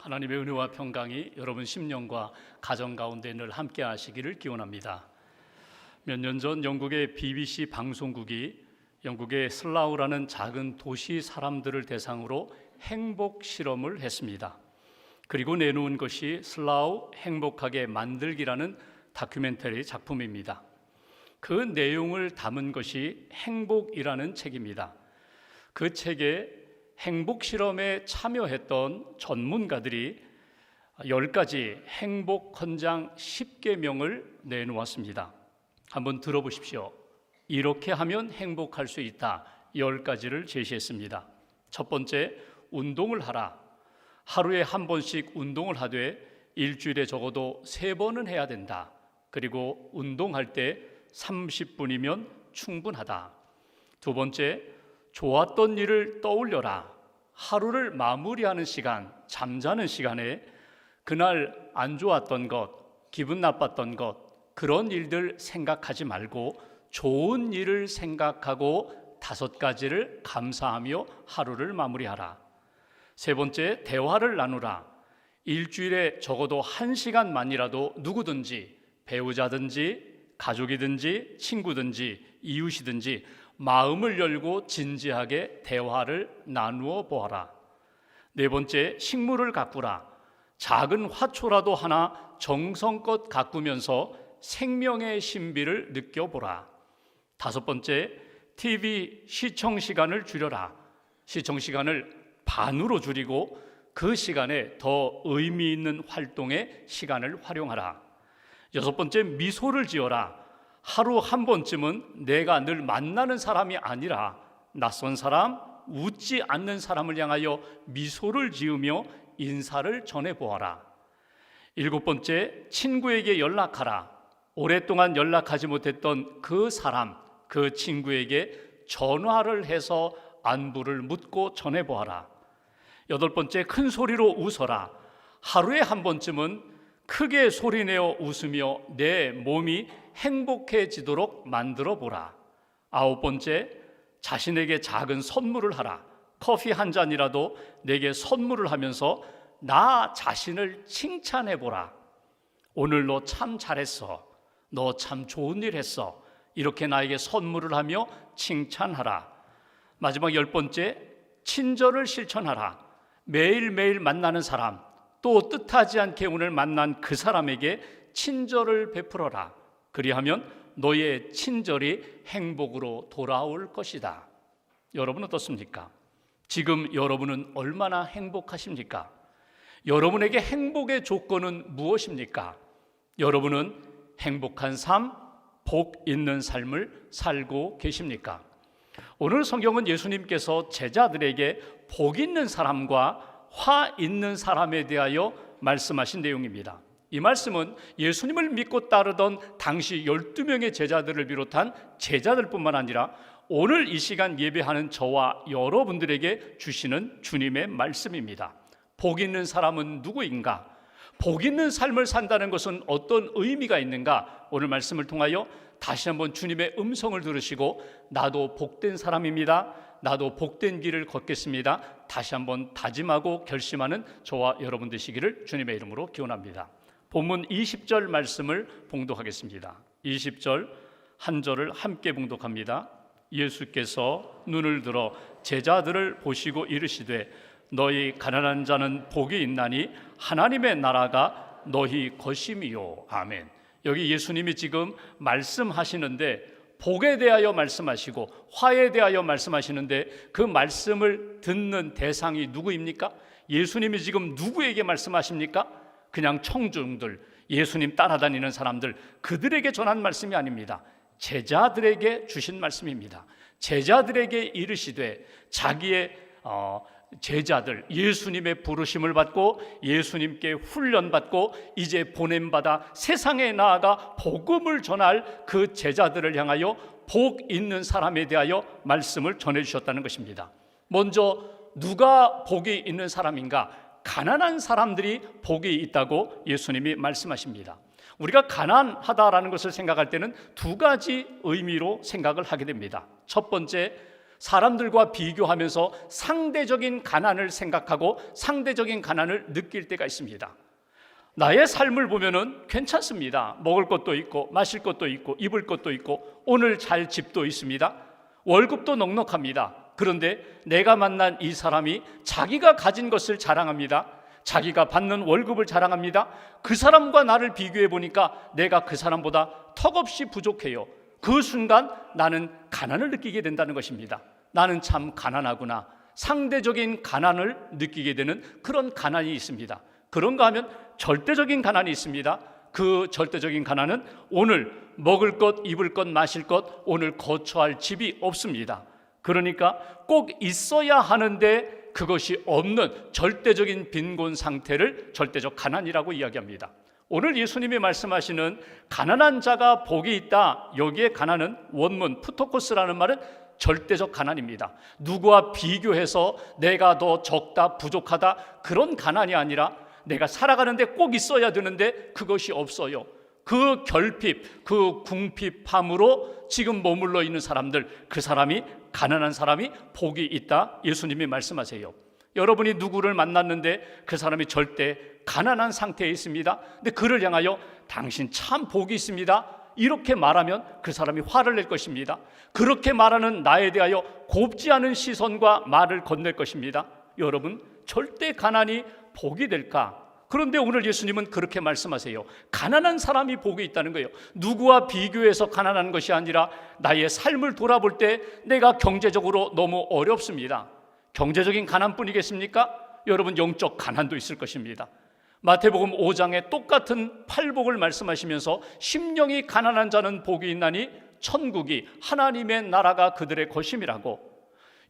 하나님의 은혜와 평강이 여러분 심령과 가정 가운데 늘 함께 하시기를 기원합니다. 몇 년 전 영국의 BBC 방송국이 영국의 슬라우라는 작은 도시 사람들을 대상으로 행복 실험을 했습니다. 그리고 내놓은 것이 슬라우 행복하게 만들기라는 다큐멘터리 작품입니다. 그 내용을 담은 것이 행복이라는 책입니다. 그 책에 행복 실험에 참여했던 전문가들이 10가지 행복 헌장 10계명을 내놓았습니다. 한번 들어보십시오. 이렇게 하면 행복할 수 있다. 10가지를 제시했습니다. 첫 번째, 운동을 하라. 하루에 한 번씩 운동을 하되 일주일에 적어도 3번은 해야 된다. 그리고 운동할 때 30분이면 충분하다. 두 번째, 좋았던 일을 떠올려라. 하루를 마무리하는 시간, 잠자는 시간에 그날 안 좋았던 것, 기분 나빴던 것, 그런 일들 생각하지 말고 좋은 일을 생각하고 5가지를 감사하며 하루를 마무리하라. 세 번째, 대화를 나누라. 일주일에 적어도 1시간만이라도 누구든지, 배우자든지 가족이든지 친구든지 이웃이든지 마음을 열고 진지하게 대화를 나누어 보아라. 네 번째, 식물을 가꾸라. 작은 화초라도 하나 정성껏 가꾸면서 생명의 신비를 느껴보라. 다섯 번째, TV 시청 시간을 줄여라. 시청 시간을 반으로 줄이고 그 시간에 더 의미 있는 활동에 시간을 활용하라. 여섯 번째, 미소를 지어라. 하루 한 번쯤은 내가 늘 만나는 사람이 아니라 낯선 사람, 웃지 않는 사람을 향하여 미소를 지으며 인사를 전해보아라. 일곱 번째, 친구에게 연락하라. 오랫동안 연락하지 못했던 그 사람, 그 친구에게 전화를 해서 안부를 묻고 전해보아라. 여덟 번째, 큰 소리로 웃어라. 하루에 한 번쯤은 크게 소리내어 웃으며 내 몸이 행복해지도록 만들어 보라. 아홉 번째, 자신에게 작은 선물을 하라. 커피 한 잔이라도 내게 선물을 하면서 나 자신을 칭찬해 보라. 오늘 너 참 잘했어. 너 참 좋은 일 했어. 이렇게 나에게 선물을 하며 칭찬하라. 마지막 열 번째, 친절을 실천하라. 매일매일 만나는 사람, 또 뜻하지 않게 오늘 만난 그 사람에게 친절을 베풀어라. 그리하면 너의 친절이 행복으로 돌아올 것이다. 여러분 어떻습니까? 지금 여러분은 얼마나 행복하십니까? 여러분에게 행복의 조건은 무엇입니까? 여러분은 행복한 삶, 복 있는 삶을 살고 계십니까? 오늘 성경은 예수님께서 제자들에게 복 있는 사람과 화 있는 사람에 대하여 말씀하신 내용입니다. 이 말씀은 예수님을 믿고 따르던 당시 12명의 제자들을 비롯한 제자들뿐만 아니라 오늘 이 시간 예배하는 저와 여러분들에게 주시는 주님의 말씀입니다. 복 있는 사람은 누구인가? 복 있는 삶을 산다는 것은 어떤 의미가 있는가? 오늘 말씀을 통하여 다시 한번 주님의 음성을 들으시고 나도 복된 사람입니다. 나도 복된 길을 걷겠습니다. 다시 한번 다짐하고 결심하는 저와 여러분 되시기를 주님의 이름으로 기원합니다. 본문 20절 말씀을 봉독하겠습니다. 20절 한 절을 함께 봉독합니다. 예수께서 눈을 들어 제자들을 보시고 이르시되 너희 가난한 자는 복이 있나니 하나님의 나라가 너희 것임이요. 아멘. 여기 예수님이 지금 말씀하시는데 복에 대하여 말씀하시고 화에 대하여 말씀하시는데 그 말씀을 듣는 대상이 누구입니까? 예수님이 지금 누구에게 말씀하십니까? 그냥 청중들, 예수님 따라다니는 사람들, 그들에게 전한 말씀이 아닙니다. 제자들에게 주신 말씀입니다. 제자들에게 이르시되 자기의 제자들, 예수님의 부르심을 받고 예수님께 훈련받고 이제 보냄받아 세상에 나아가 복음을 전할 그 제자들을 향하여 복 있는 사람에 대하여 말씀을 전해주셨다는 것입니다. 먼저 누가 복이 있는 사람인가? 가난한 사람들이 복이 있다고 예수님이 말씀하십니다. 우리가 가난하다라는 것을 생각할 때는 두 가지 의미로 생각을 하게 됩니다. 첫 번째, 사람들과 비교하면서 상대적인 가난을 생각하고 상대적인 가난을 느낄 때가 있습니다. 나의 삶을 보면은 괜찮습니다. 먹을 것도 있고 마실 것도 있고 입을 것도 있고 오늘 잘 집도 있습니다. 월급도 넉넉합니다. 그런데 내가 만난 이 사람이 자기가 가진 것을 자랑합니다. 자기가 받는 월급을 자랑합니다. 그 사람과 나를 비교해 보니까 내가 그 사람보다 턱없이 부족해요. 그 순간 나는 가난을 느끼게 된다는 것입니다. 나는 참 가난하구나. 상대적인 가난을 느끼게 되는 그런 가난이 있습니다. 그런가 하면 절대적인 가난이 있습니다. 그 절대적인 가난은 오늘 먹을 것, 입을 것, 마실 것, 오늘 거처할 집이 없습니다. 그러니까 꼭 있어야 하는데 그것이 없는 절대적인 빈곤 상태를 절대적 가난이라고 이야기합니다. 오늘 예수님이 말씀하시는 가난한 자가 복이 있다, 여기에 가난은 원문 푸토코스라는 말은 절대적 가난입니다. 누구와 비교해서 내가 더 적다, 부족하다 그런 가난이 아니라 내가 살아가는데 꼭 있어야 되는데 그것이 없어요. 그 결핍, 그 궁핍함으로 지금 머물러 있는 사람들, 그 사람이 가난한 사람이 복이 있다, 예수님이 말씀하세요. 여러분이 누구를 만났는데 그 사람이 절대 가난한 상태에 있습니다. 근데 그를 향하여 당신 참 복이 있습니다, 이렇게 말하면 그 사람이 화를 낼 것입니다. 그렇게 말하는 나에 대하여 곱지 않은 시선과 말을 건넬 것입니다. 여러분, 절대 가난이 복이 될까? 그런데 오늘 예수님은 그렇게 말씀하세요. 가난한 사람이 복이 있다는 거예요. 누구와 비교해서 가난한 것이 아니라 나의 삶을 돌아볼 때 내가 경제적으로 너무 어렵습니다. 경제적인 가난뿐이겠습니까? 여러분, 영적 가난도 있을 것입니다. 마태복음 5장에 똑같은 팔복을 말씀하시면서 심령이 가난한 자는 복이 있나니 천국이 하나님의 나라가 그들의 것임이라고.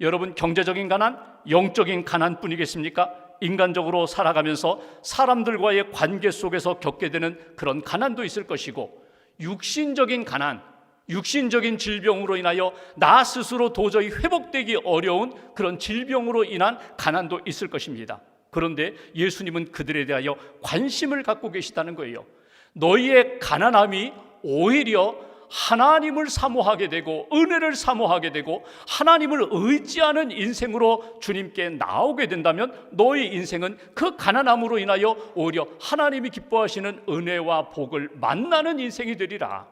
여러분, 경제적인 가난, 영적인 가난뿐이겠습니까? 인간적으로 살아가면서 사람들과의 관계 속에서 겪게 되는 그런 가난도 있을 것이고, 육신적인 가난, 육신적인 질병으로 인하여 나 스스로 도저히 회복되기 어려운 그런 질병으로 인한 가난도 있을 것입니다. 그런데 예수님은 그들에 대하여 관심을 갖고 계시다는 거예요. 너희의 가난함이 오히려 하나님을 사모하게 되고 은혜를 사모하게 되고 하나님을 의지하는 인생으로 주님께 나오게 된다면 너희 인생은 그 가난함으로 인하여 오히려 하나님이 기뻐하시는 은혜와 복을 만나는 인생이 되리라.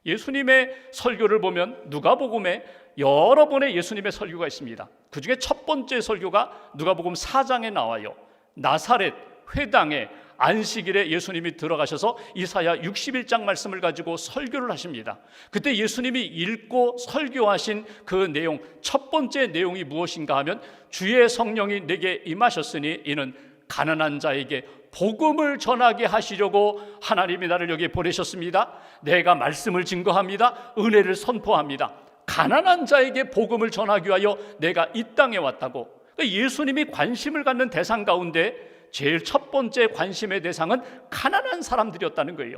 예수님의 설교를 보면 누가복음에 여러 번의 예수님의 설교가 있습니다. 그 중에 첫 번째 설교가 누가복음 4장에 나와요. 나사렛 회당에 안식일에 예수님이 들어가셔서 이사야 61장 말씀을 가지고 설교를 하십니다. 그때 예수님이 읽고 설교하신 그 내용, 첫 번째 내용이 무엇인가 하면 주의 성령이 내게 임하셨으니 이는 가난한 자에게 복음을 전하게 하시려고 하나님이 나를 여기에 보내셨습니다. 내가 말씀을 증거합니다. 은혜를 선포합니다. 가난한 자에게 복음을 전하기 위하여 내가 이 땅에 왔다고. 예수님이 관심을 갖는 대상 가운데 제일 첫 번째 관심의 대상은 가난한 사람들이었다는 거예요.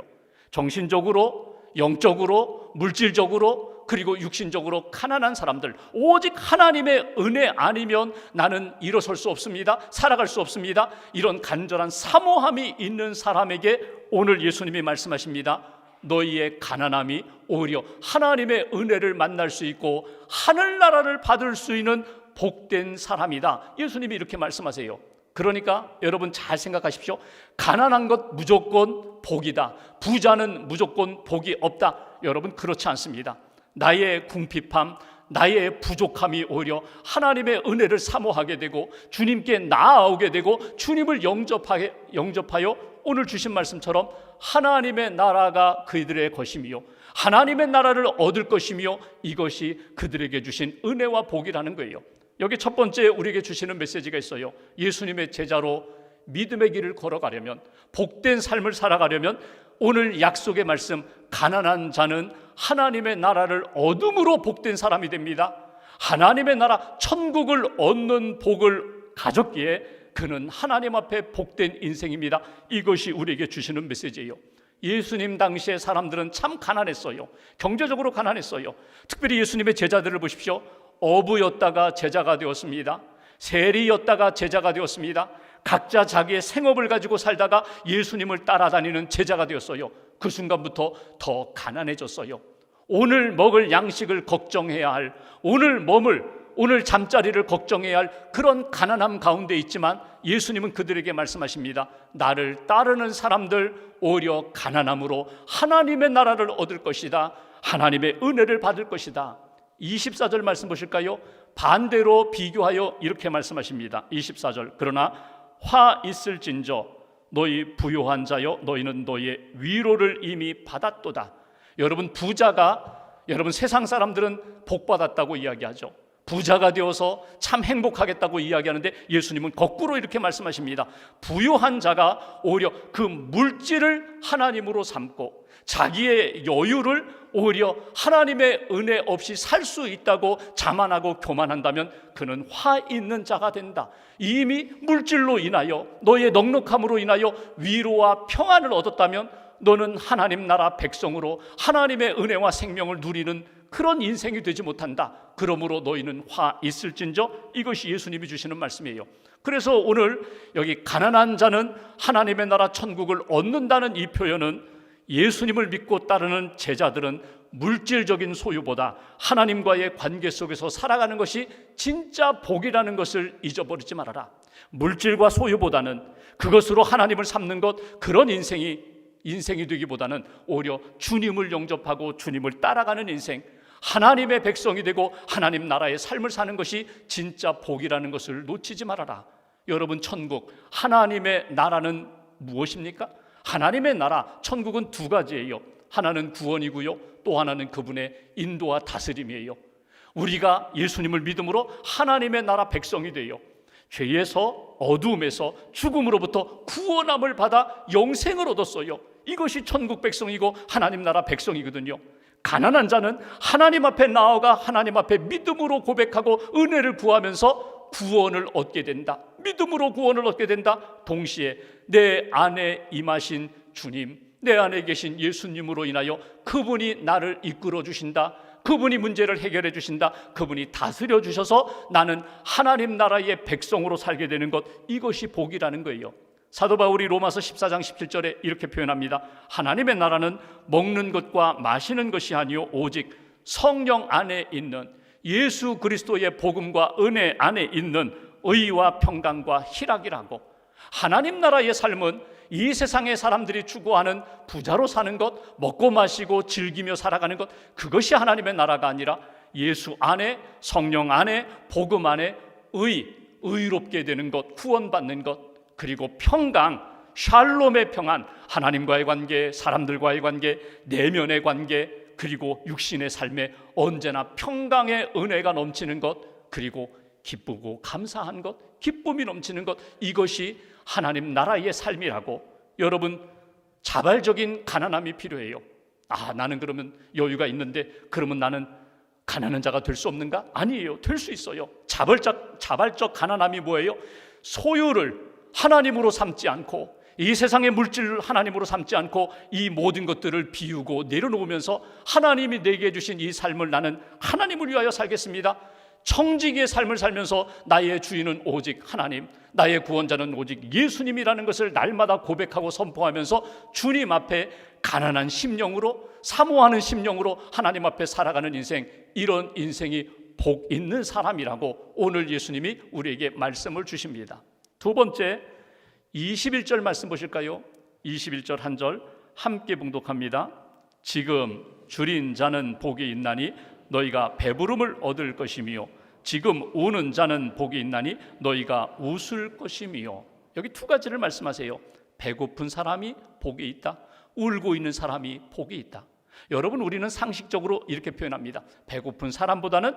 정신적으로, 영적으로, 물질적으로, 그리고 육신적으로 가난한 사람들. 오직 하나님의 은혜 아니면 나는 일어설 수 없습니다. 살아갈 수 없습니다. 이런 간절한 사모함이 있는 사람에게 오늘 예수님이 말씀하십니다. 너희의 가난함이 오히려 하나님의 은혜를 만날 수 있고 하늘나라를 받을 수 있는 복된 사람이다. 예수님이 이렇게 말씀하세요. 그러니까 여러분 잘 생각하십시오. 가난한 것 무조건 복이다, 부자는 무조건 복이 없다. 여러분, 그렇지 않습니다. 나의 궁핍함, 나의 부족함이 오히려 하나님의 은혜를 사모하게 되고 주님께 나아오게 되고 주님을 영접하여 오늘 주신 말씀처럼 하나님의 나라가 그들의 것이며 하나님의 나라를 얻을 것이며 이것이 그들에게 주신 은혜와 복이라는 거예요. 여기 첫 번째 우리에게 주시는 메시지가 있어요. 예수님의 제자로 믿음의 길을 걸어가려면, 복된 삶을 살아가려면 오늘 약속의 말씀, 가난한 자는 하나님의 나라를 얻음으로 복된 사람이 됩니다. 하나님의 나라 천국을 얻는 복을 가졌기에 그는 하나님 앞에 복된 인생입니다. 이것이 우리에게 주시는 메시지예요. 예수님 당시의 사람들은 참 가난했어요. 경제적으로 가난했어요. 특별히 예수님의 제자들을 보십시오. 어부였다가 제자가 되었습니다. 세리였다가 제자가 되었습니다. 각자 자기의 생업을 가지고 살다가 예수님을 따라다니는 제자가 되었어요. 그 순간부터 더 가난해졌어요. 오늘 먹을 양식을 걱정해야 할, 오늘 오늘 잠자리를 걱정해야 할 그런 가난함 가운데 있지만 예수님은 그들에게 말씀하십니다. 나를 따르는 사람들 오히려 가난함으로 하나님의 나라를 얻을 것이다. 하나님의 은혜를 받을 것이다. 24절 말씀 보실까요? 반대로 비교하여 이렇게 말씀하십니다. 24절 그러나 화 있을진저 너희 부요한 자여 너희는 너희의 위로를 이미 받았도다. 여러분 여러분 세상 사람들은 복 받았다고 이야기하죠. 부자가 되어서 참 행복하겠다고 이야기하는데 예수님은 거꾸로 이렇게 말씀하십니다. 부요한 자가 오히려 그 물질을 하나님으로 삼고 자기의 여유를 오히려 하나님의 은혜 없이 살 수 있다고 자만하고 교만한다면 그는 화 있는 자가 된다. 이미 물질로 인하여 너의 넉넉함으로 인하여 위로와 평안을 얻었다면 너는 하나님 나라 백성으로 하나님의 은혜와 생명을 누리는 그런 인생이 되지 못한다. 그러므로 너희는 화 있을진저. 이것이 예수님이 주시는 말씀이에요. 그래서 오늘 여기 가난한 자는 하나님의 나라 천국을 얻는다는 이 표현은 예수님을 믿고 따르는 제자들은 물질적인 소유보다 하나님과의 관계 속에서 살아가는 것이 진짜 복이라는 것을 잊어버리지 말아라. 물질과 소유보다는 그것으로 하나님을 삼는 것, 그런 인생이 되기보다는 오히려 주님을 영접하고 주님을 따라가는 인생, 하나님의 백성이 되고 하나님 나라의 삶을 사는 것이 진짜 복이라는 것을 놓치지 말아라. 여러분, 천국, 하나님의 나라는 무엇입니까? 하나님의 나라, 천국은 두 가지예요. 하나는 구원이고요, 또 하나는 그분의 인도와 다스림이에요. 우리가 예수님을 믿음으로 하나님의 나라 백성이 되어 죄에서, 어두움에서, 죽음으로부터 구원함을 받아 영생을 얻었어요. 이것이 천국 백성이고 하나님 나라 백성이거든요. 가난한 자는 하나님 앞에 나아가 하나님 앞에 믿음으로 고백하고 은혜를 구하면서 구원을 얻게 된다. 믿음으로 구원을 얻게 된다. 동시에 내 안에 임하신 주님, 내 안에 계신 예수님으로 인하여 그분이 나를 이끌어 주신다. 그분이 문제를 해결해 주신다. 그분이 다스려 주셔서 나는 하나님 나라의 백성으로 살게 되는 것, 이것이 복이라는 거예요. 사도 바울이 로마서 14장 17절에 이렇게 표현합니다. 하나님의 나라는 먹는 것과 마시는 것이 아니요 오직 성령 안에 있는 예수 그리스도의 복음과 은혜 안에 있는 의와 평강과 희락이라고. 하나님 나라의 삶은 이 세상의 사람들이 추구하는 부자로 사는 것, 먹고 마시고 즐기며 살아가는 것, 그것이 하나님의 나라가 아니라 예수 안에, 성령 안에, 복음 안에 의롭게 되는 것, 구원받는 것, 그리고 평강, 샬롬의 평안, 하나님과의 관계, 사람들과의 관계, 내면의 관계, 그리고 육신의 삶에 언제나 평강의 은혜가 넘치는 것, 그리고 기쁘고 감사한 것, 기쁨이 넘치는 것, 이것이 하나님 나라의 삶이라고. 여러분, 자발적인 가난함이 필요해요. 나는 그러면 여유가 있는데 그러면 나는 가난한 자가 될 수 없는가? 아니에요. 될 수 있어요. 자발적 가난함이 뭐예요? 소유를 하나님으로 삼지 않고, 이 세상의 물질을 하나님으로 삼지 않고 이 모든 것들을 비우고 내려놓으면서 하나님이 내게 주신 이 삶을 나는 하나님을 위하여 살겠습니다. 청지기의 삶을 살면서 나의 주인은 오직 하나님, 나의 구원자는 오직 예수님이라는 것을 날마다 고백하고 선포하면서 주님 앞에 가난한 심령으로, 사모하는 심령으로 하나님 앞에 살아가는 인생, 이런 인생이 복 있는 사람이라고 오늘 예수님이 우리에게 말씀을 주십니다. 두 번째, 21절 말씀 보실까요? 21절 한 절 함께 봉독합니다. 지금 줄인 자는 복이 있나니 너희가 배부름을 얻을 것이며 지금 우는 자는 복이 있나니 너희가 웃을 것이며. 여기 두 가지를 말씀하세요. 배고픈 사람이 복이 있다, 울고 있는 사람이 복이 있다. 여러분, 우리는 상식적으로 이렇게 표현합니다. 배고픈 사람보다는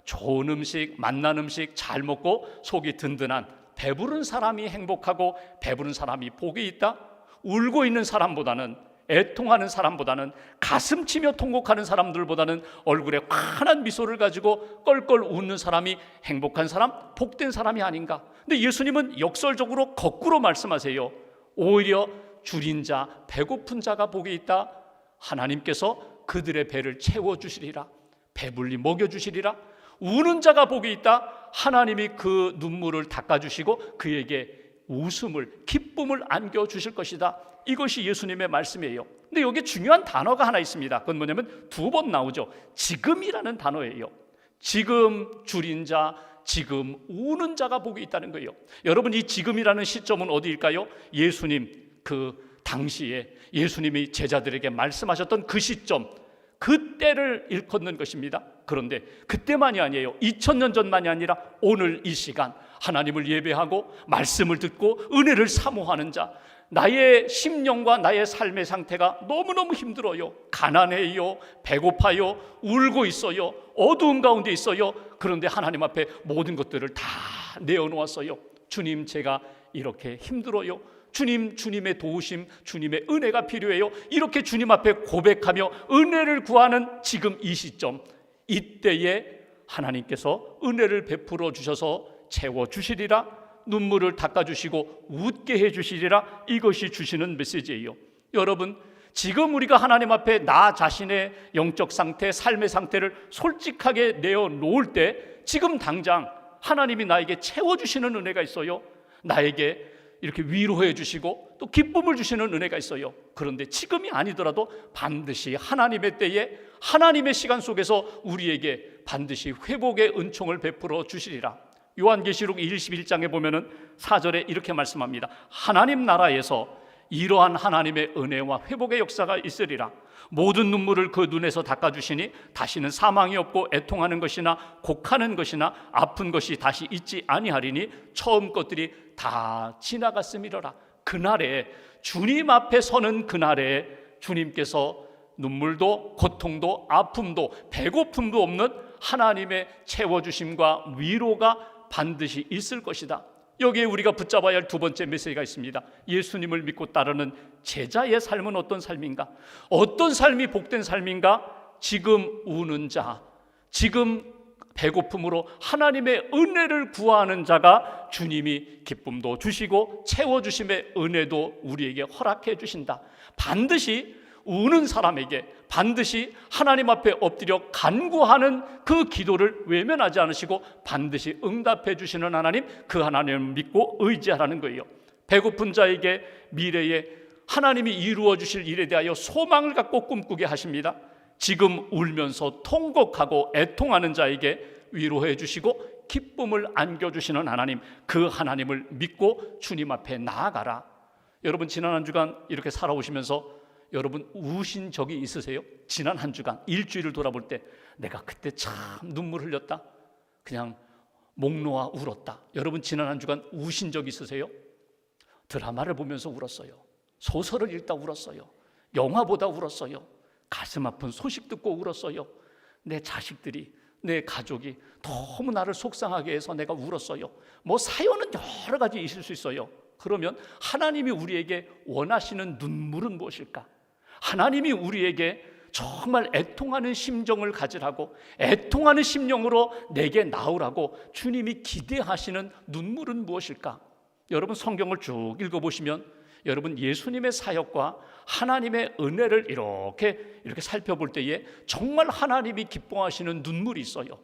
좋은 음식, 맛난 음식 잘 먹고 속이 든든한 배부른 사람이 행복하고 배부른 사람이 복이 있다. 울고 있는 사람보다는, 애통하는 사람보다는, 가슴 치며 통곡하는 사람들보다는 얼굴에 환한 미소를 가지고 껄껄 웃는 사람이 행복한 사람, 복된 사람이 아닌가. 근데 예수님은 역설적으로 거꾸로 말씀하세요. 오히려 줄인 자, 배고픈 자가 복이 있다. 하나님께서 그들의 배를 채워주시리라. 배불리 먹여주시리라. 우는 자가 복이 있다. 하나님이 그 눈물을 닦아주시고 그에게 웃음을, 기쁨을 안겨주실 것이다. 이것이 예수님의 말씀이에요. 근데 여기 중요한 단어가 하나 있습니다. 그건 뭐냐면 두 번 나오죠. 지금이라는 단어예요. 지금 줄인 자, 지금 우는 자가 복이 있다는 거예요. 여러분, 이 지금이라는 시점은 어디일까요? 예수님 그 당시에 예수님이 제자들에게 말씀하셨던 그 시점, 그때를 일컫는 것입니다. 그런데 그때만이 아니에요. 2000년 전만이 아니라 오늘 이 시간 하나님을 예배하고 말씀을 듣고 은혜를 사모하는 자, 나의 심령과 나의 삶의 상태가 너무너무 힘들어요. 가난해요, 배고파요, 울고 있어요, 어두운 가운데 있어요. 그런데 하나님 앞에 모든 것들을 다 내어놓았어요. 주님, 제가 이렇게 힘들어요. 주님, 주님의 도우심, 주님의 은혜가 필요해요. 이렇게 주님 앞에 고백하며 은혜를 구하는 지금 이 시점, 이때에 하나님께서 은혜를 베풀어 주셔서 채워주시리라, 눈물을 닦아주시고 웃게 해주시리라, 이것이 주시는 메시지예요. 여러분, 지금 우리가 하나님 앞에 나 자신의 영적 상태, 삶의 상태를 솔직하게 내어놓을 때 지금 당장 하나님이 나에게 채워주시는 은혜가 있어요. 나에게 이렇게 위로해 주시고 또 기쁨을 주시는 은혜가 있어요. 그런데 지금이 아니더라도 반드시 하나님의 때에 하나님의 시간 속에서 우리에게 반드시 회복의 은총을 베풀어 주시리라. 요한계시록 21장에 보면은 4절에 이렇게 말씀합니다. 하나님 나라에서 이러한 하나님의 은혜와 회복의 역사가 있으리라. 모든 눈물을 그 눈에서 닦아주시니 다시는 사망이 없고 애통하는 것이나 곡하는 것이나 아픈 것이 다시 있지 아니하리니 처음 것들이 다 지나갔음이로라. 그날에 주님 앞에 서는 그날에 주님께서 눈물도 고통도 아픔도 배고픔도 없는 하나님의 채워주심과 위로가 반드시 있을 것이다. 여기에 우리가 붙잡아야 할 두 번째 메시지가 있습니다. 예수님을 믿고 따르는 제자의 삶은 어떤 삶인가? 어떤 삶이 복된 삶인가? 지금 우는 자, 지금 배고픔으로 하나님의 은혜를 구하는 자가 주님이 기쁨도 주시고 채워주심의 은혜도 우리에게 허락해 주신다. 반드시 우는 사람에게 반드시 하나님 앞에 엎드려 간구하는 그 기도를 외면하지 않으시고 반드시 응답해 주시는 하나님, 그 하나님을 믿고 의지하라는 거예요. 배고픈 자에게 미래에 하나님이 이루어 주실 일에 대하여 소망을 갖고 꿈꾸게 하십니다. 지금 울면서 통곡하고 애통하는 자에게 위로해 주시고 기쁨을 안겨주시는 하나님, 그 하나님을 믿고 주님 앞에 나아가라. 여러분, 지난 한 주간 이렇게 살아오시면서 여러분 우신 적이 있으세요? 지난 한 주간 일주일을 돌아볼 때 내가 그때 참 눈물 흘렸다, 그냥 목 놓아 울었다. 여러분, 지난 한 주간 우신 적 있으세요? 드라마를 보면서 울었어요. 소설을 읽다 울었어요. 영화 보다 울었어요. 가슴 아픈 소식 듣고 울었어요. 내 자식들이, 내 가족이 너무 나를 속상하게 해서 내가 울었어요. 뭐 사연은 여러 가지 있을 수 있어요. 그러면 하나님이 우리에게 원하시는 눈물은 무엇일까? 하나님이 우리에게 정말 애통하는 심정을 가지라고, 애통하는 심령으로 내게 나오라고 주님이 기대하시는 눈물은 무엇일까? 여러분, 성경을 쭉 읽어보시면 여러분 예수님의 사역과 하나님의 은혜를 이렇게 살펴볼 때에 정말 하나님이 기뻐하시는 눈물이 있어요.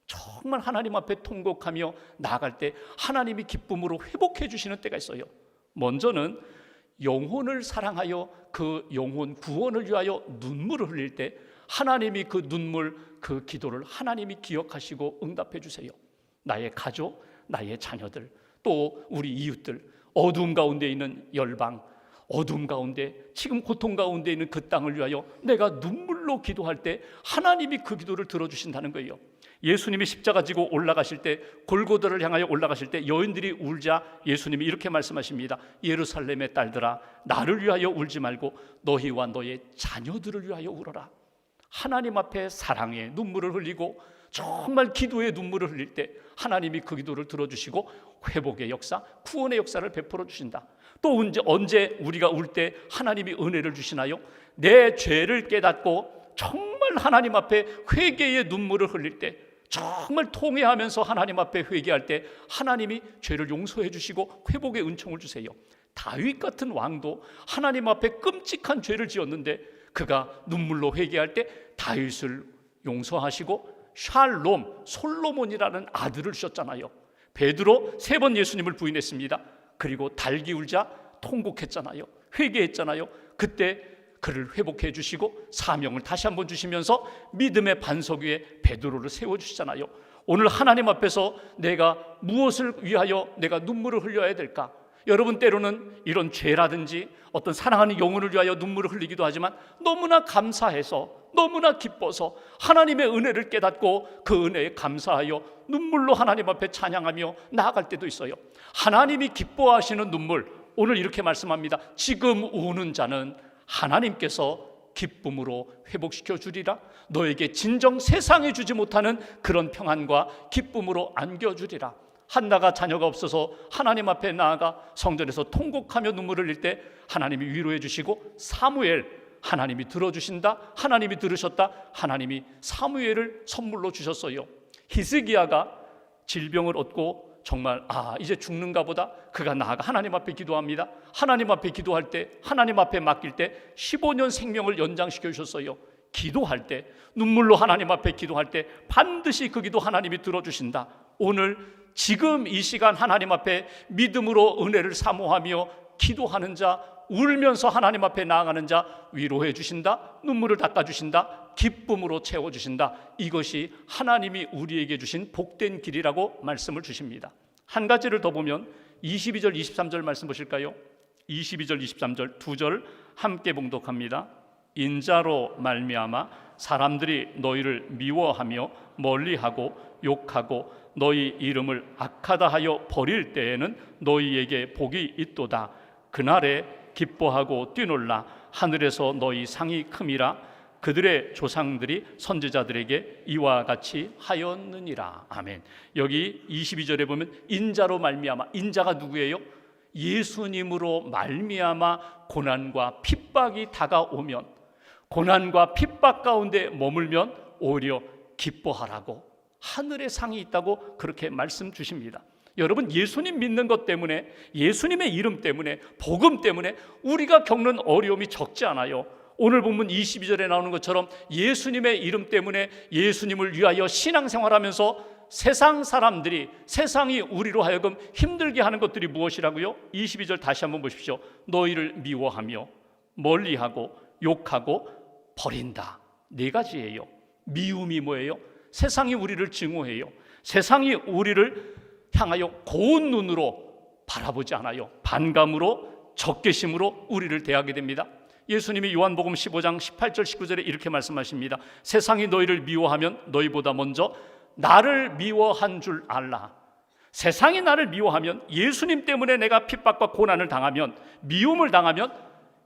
정말 하나님 앞에 통곡하며 나아갈 때 하나님이 기쁨으로 회복해 주시는 때가 있어요. 먼저는 영혼을 사랑하여 그 영혼 구원을 위하여 눈물을 흘릴 때 하나님이 그 눈물, 그 기도를 하나님이 기억하시고 응답해 주세요. 나의 가족, 나의 자녀들, 또 우리 이웃들, 어두움 가운데 있는 열방, 어두움 가운데 지금 고통 가운데 있는 그 땅을 위하여 내가 눈물로 기도할 때 하나님이 그 기도를 들어주신다는 거예요. 예수님이 십자가 지고 올라가실 때, 골고다를 향하여 올라가실 때 여인들이 울자 예수님이 이렇게 말씀하십니다. 예루살렘의 딸들아, 나를 위하여 울지 말고 너희와 너의 자녀들을 위하여 울어라. 하나님 앞에 사랑의 눈물을 흘리고 정말 기도의 눈물을 흘릴 때 하나님이 그 기도를 들어주시고 회복의 역사, 구원의 역사를 베풀어 주신다. 또 언제 우리가 울 때 하나님이 은혜를 주시나요? 내 죄를 깨닫고 정말 하나님 앞에 회개의 눈물을 흘릴 때, 정말 통회하면서 하나님 앞에 회개할 때 하나님이 죄를 용서해 주시고 회복의 은총을 주세요. 다윗 같은 왕도 하나님 앞에 끔찍한 죄를 지었는데 그가 눈물로 회개할 때 다윗을 용서하시고 샬롬, 솔로몬이라는 아들을 주셨잖아요. 베드로 3번 예수님을 부인했습니다. 그리고 달기 울자 통곡했잖아요. 회개했잖아요. 그때 그를 회복해 주시고 사명을 다시 한번 주시면서 믿음의 반석 위에 베드로를 세워주시잖아요. 오늘 하나님 앞에서 내가 무엇을 위하여 내가 눈물을 흘려야 될까? 여러분, 때로는 이런 죄라든지 어떤 사랑하는 영혼을 위하여 눈물을 흘리기도 하지만 너무나 감사해서, 너무나 기뻐서 하나님의 은혜를 깨닫고 그 은혜에 감사하여 눈물로 하나님 앞에 찬양하며 나아갈 때도 있어요. 하나님이 기뻐하시는 눈물, 오늘 이렇게 말씀합니다. 지금 우는 자는 하나님께서 기쁨으로 회복시켜 주리라. 너에게 진정 세상에 주지 못하는 그런 평안과 기쁨으로 안겨주리라. 한나가 자녀가 없어서 하나님 앞에 나아가 성전에서 통곡하며 눈물을 흘릴 때 하나님이 위로해 주시고, 사무엘, 하나님이 들어주신다, 하나님이 들으셨다, 하나님이 사무엘을 선물로 주셨어요. 히스기야가 질병을 얻고 정말 이제 죽는가 보다, 그가 나아가 하나님 앞에 기도합니다. 하나님 앞에 기도할 때, 하나님 앞에 맡길 때 15년 생명을 연장시켜 주셨어요. 기도할 때, 눈물로 하나님 앞에 기도할 때 반드시 그 기도 하나님이 들어주신다. 오늘 지금 이 시간 하나님 앞에 믿음으로 은혜를 사모하며 기도하는 자, 울면서 하나님 앞에 나아가는 자 위로해 주신다, 눈물을 닦아주신다, 기쁨으로 채워주신다. 이것이 하나님이 우리에게 주신 복된 길이라고 말씀을 주십니다. 한 가지를 더 보면 22절 23절 말씀 보실까요? 22절 23절 두 절 함께 봉독합니다. 인자로 말미암아 사람들이 너희를 미워하며 멀리하고 욕하고 너희 이름을 악하다 하여 버릴 때에는 너희에게 복이 있도다. 그날에 기뻐하고 뛰놀라. 하늘에서 너희 상이 큼이라. 그들의 조상들이 선지자들에게 이와 같이 하였느니라. 아멘. 여기 22절에 보면 인자로 말미암아, 인자가 누구예요? 예수님으로 말미암아 고난과 핍박이 다가오면, 고난과 핍박 가운데 머물면 오히려 기뻐하라고 하늘의 상이 있다고 그렇게 말씀 주십니다. 여러분, 예수님 믿는 것 때문에, 예수님의 이름 때문에, 복음 때문에 우리가 겪는 어려움이 적지 않아요. 오늘 본문 22절에 나오는 것처럼 예수님의 이름 때문에 예수님을 위하여 신앙생활하면서 세상 사람들이, 세상이 우리로 하여금 힘들게 하는 것들이 무엇이라고요? 22절 다시 한번 보십시오. 너희를 미워하며 멀리하고 욕하고 버린다. 네 가지예요. 미움이 뭐예요? 세상이 우리를 증오해요. 세상이 우리를 향하여 고운 눈으로 바라보지 않아요. 반감으로, 적개심으로 우리를 대하게 됩니다. 예수님이 요한복음 15장 18절 19절에 이렇게 말씀하십니다. 세상이 너희를 미워하면 너희보다 먼저 나를 미워한 줄 알라. 세상이 나를 미워하면, 예수님 때문에 내가 핍박과 고난을 당하면, 미움을 당하면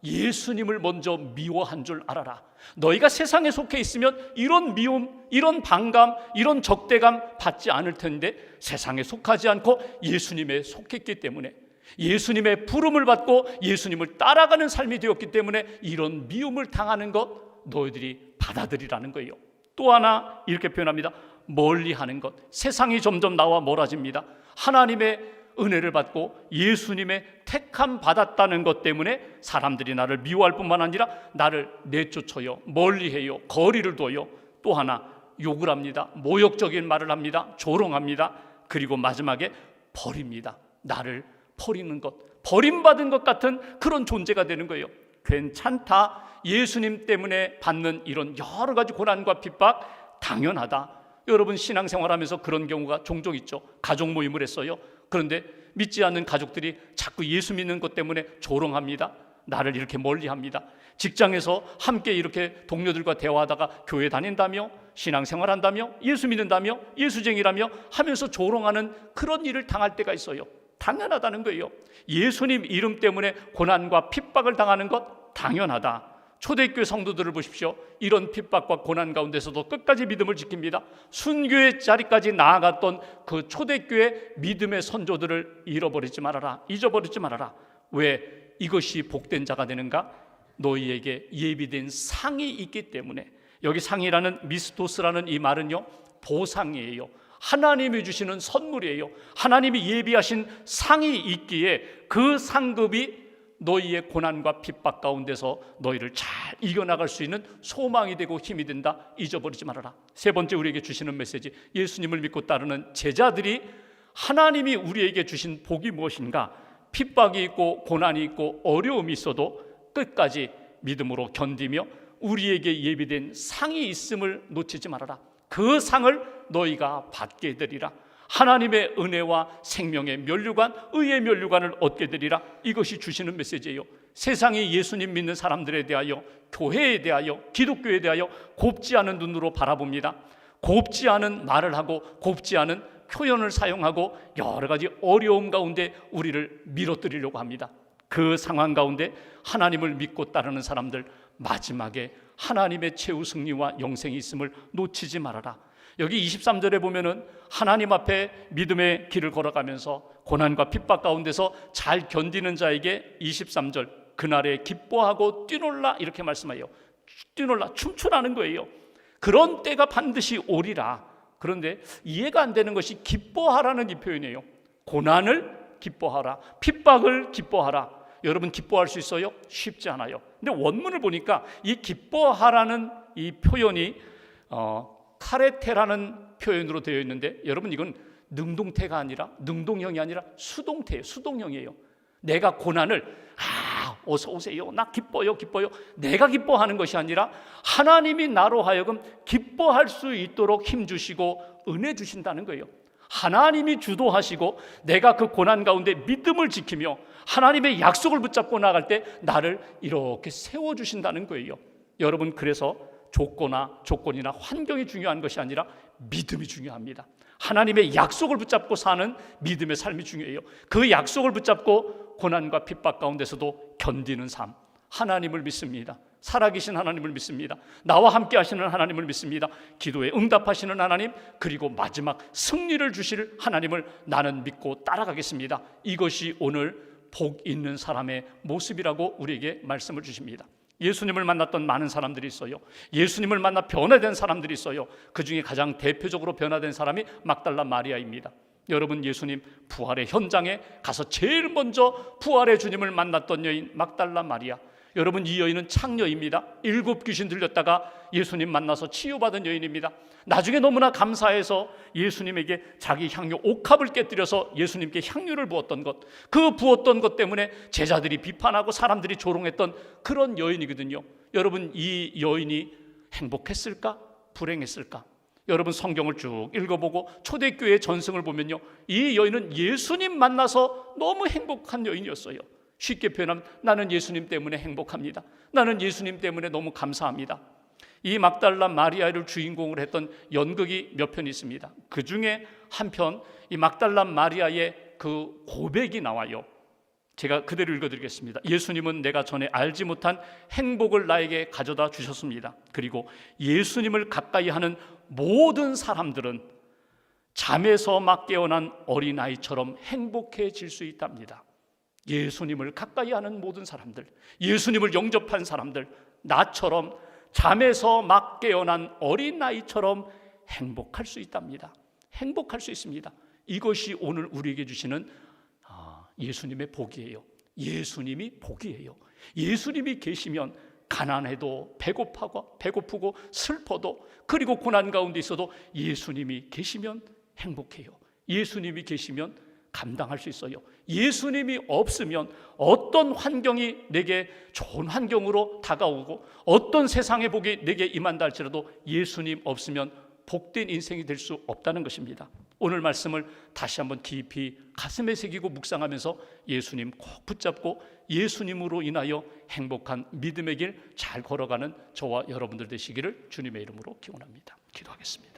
예수님을 먼저 미워한 줄 알아라. 너희가 세상에 속해 있으면 이런 미움, 이런 반감, 이런 적대감 받지 않을 텐데 세상에 속하지 않고 예수님에 속했기 때문에, 예수님의 부름을 받고 예수님을 따라가는 삶이 되었기 때문에 이런 미움을 당하는 것 너희들이 받아들이라는 거예요. 또 하나 이렇게 표현합니다. 멀리하는 것. 세상이 점점 나와 멀어집니다. 하나님의 은혜를 받고 예수님의 택함 받았다는 것 때문에 사람들이 나를 미워할 뿐만 아니라 나를 내쫓아요, 멀리해요, 거리를 둬요. 또 하나 욕을 합니다. 모욕적인 말을 합니다. 조롱합니다. 그리고 마지막에 버립니다. 나를 버리는 것, 버림받은 것 같은 그런 존재가 되는 거예요. 괜찮다. 예수님 때문에 받는 이런 여러 가지 고난과 핍박 당연하다. 여러분, 신앙생활하면서 그런 경우가 종종 있죠. 가족 모임을 했어요. 그런데 믿지 않는 가족들이 자꾸 예수 믿는 것 때문에 조롱합니다. 나를 이렇게 멀리합니다. 직장에서 함께 이렇게 동료들과 대화하다가 교회 다닌다며, 신앙생활한다며, 예수 믿는다며, 예수쟁이라며 하면서 조롱하는 그런 일을 당할 때가 있어요. 당연하다는 거예요. 예수님 이름 때문에 고난과 핍박을 당하는 것 당연하다. 초대교회 성도들을 보십시오. 이런 핍박과 고난 가운데서도 끝까지 믿음을 지킵니다. 순교의 자리까지 나아갔던 그 초대교회 믿음의 선조들을 잃어버리지 말아라, 잊어버리지 말아라. 왜 이것이 복된 자가 되는가? 너희에게 예비된 상이 있기 때문에. 여기 상이라는 미스토스라는 이 말은요, 보상이에요. 하나님이 주시는 선물이에요. 하나님이 예비하신 상이 있기에 그 상급이 너희의 고난과 핍박 가운데서 너희를 잘 이겨나갈 수 있는 소망이 되고 힘이 된다. 잊어버리지 말아라. 세 번째 우리에게 주시는 메시지, 예수님을 믿고 따르는 제자들이 하나님이 우리에게 주신 복이 무엇인가? 핍박이 있고 고난이 있고 어려움이 있어도 끝까지 믿음으로 견디며 우리에게 예비된 상이 있음을 놓치지 말아라. 그 상을 너희가 받게 되리라. 하나님의 은혜와 생명의 면류관, 의의 면류관을 얻게 되리라. 이것이 주시는 메시지예요. 세상이 예수님 믿는 사람들에 대하여, 교회에 대하여, 기독교에 대하여 곱지 않은 눈으로 바라봅니다. 곱지 않은 말을 하고 곱지 않은 표현을 사용하고 여러 가지 어려움 가운데 우리를 밀어뜨리려고 합니다. 그 상황 가운데 하나님을 믿고 따르는 사람들, 마지막에 하나님의 최후 승리와 영생이 있음을 놓치지 말아라. 여기 23절에 보면은 하나님 앞에 믿음의 길을 걸어가면서 고난과 핍박 가운데서 잘 견디는 자에게 23절 그날에 기뻐하고 뛰놀라 이렇게 말씀해요. 뛰놀라, 춤추라는 거예요. 그런 때가 반드시 오리라. 그런데 이해가 안 되는 것이 기뻐하라는 이 표현이에요. 고난을 기뻐하라, 핍박을 기뻐하라. 여러분 기뻐할 수 있어요? 쉽지 않아요. 근데 원문을 보니까 이 기뻐하라는 이 표현이 카레테라는 표현으로 되어 있는데, 여러분 이건 능동태가 아니라, 능동형이 아니라 수동태예요. 수동형이에요. 내가 고난을 어서 오세요, 나 기뻐요, 기뻐요, 내가 기뻐하는 것이 아니라 하나님이 나로 하여금 기뻐할 수 있도록 힘주시고 은혜 주신다는 거예요. 하나님이 주도하시고 내가 그 고난 가운데 믿음을 지키며 하나님의 약속을 붙잡고 나갈 때 나를 이렇게 세워주신다는 거예요. 여러분, 그래서 조건이나 환경이 중요한 것이 아니라 믿음이 중요합니다. 하나님의 약속을 붙잡고 사는 믿음의 삶이 중요해요. 그 약속을 붙잡고 고난과 핍박 가운데서도 견디는 삶, 하나님을 믿습니다. 살아계신 하나님을 믿습니다. 나와 함께 하시는 하나님을 믿습니다. 기도에 응답하시는 하나님, 그리고 마지막 승리를 주실 하나님을 나는 믿고 따라가겠습니다. 이것이 오늘 복 있는 사람의 모습이라고 우리에게 말씀을 주십니다. 예수님을 만났던 많은 사람들이 있어요. 예수님을 만나 변화된 사람들이 있어요. 그 중에 가장 대표적으로 변화된 사람이 막달라 마리아입니다. 여러분, 예수님 부활의 현장에 가서 제일 먼저 부활의 주님을 만났던 여인 막달라 마리아. 여러분, 이 여인은 창녀입니다. 7 귀신 들렸다가 예수님 만나서 치유받은 여인입니다. 나중에 너무나 감사해서 예수님에게 자기 향유 옥합을 깨뜨려서 예수님께 향유를 부었던 것, 그 부었던 것 때문에 제자들이 비판하고 사람들이 조롱했던 그런 여인이거든요. 여러분, 이 여인이 행복했을까? 불행했을까? 여러분, 성경을 쭉 읽어보고 초대교회 전승을 보면요, 이 여인은 예수님 만나서 너무 행복한 여인이었어요. 쉽게 표현하면 나는 예수님 때문에 행복합니다. 나는 예수님 때문에 너무 감사합니다. 이 막달라 마리아를 주인공으로 했던 연극이 몇 편 있습니다. 그 중에 한 편, 이 막달라 마리아의 그 고백이 나와요. 제가 그대로 읽어드리겠습니다. 예수님은 내가 전에 알지 못한 행복을 나에게 가져다 주셨습니다. 그리고 예수님을 가까이 하는 모든 사람들은 잠에서 막 깨어난 어린아이처럼 행복해질 수 있답니다. 예수님을 가까이 하는 모든 사람들, 예수님을 영접한 사람들, 나처럼 잠에서 막 깨어난 어린아이처럼 행복할 수 있답니다. 행복할 수 있습니다. 이것이 오늘 우리에게 주시는 예수님의 복이에요. 예수님이 복이에요. 예수님이 계시면 가난해도 배고프고 슬퍼도, 그리고 고난 가운데 있어도 예수님이 계시면 행복해요. 예수님이 계시면 감당할 수 있어요. 예수님이 없으면 어떤 환경이 내게 좋은 환경으로 다가오고 어떤 세상의 복이 내게 임한다 할지라도 예수님 없으면 복된 인생이 될 수 없다는 것입니다. 오늘 말씀을 다시 한번 깊이 가슴에 새기고 묵상하면서 예수님 꼭 붙잡고 예수님으로 인하여 행복한 믿음의 길 잘 걸어가는 저와 여러분들 되시기를 주님의 이름으로 기원합니다. 기도하겠습니다.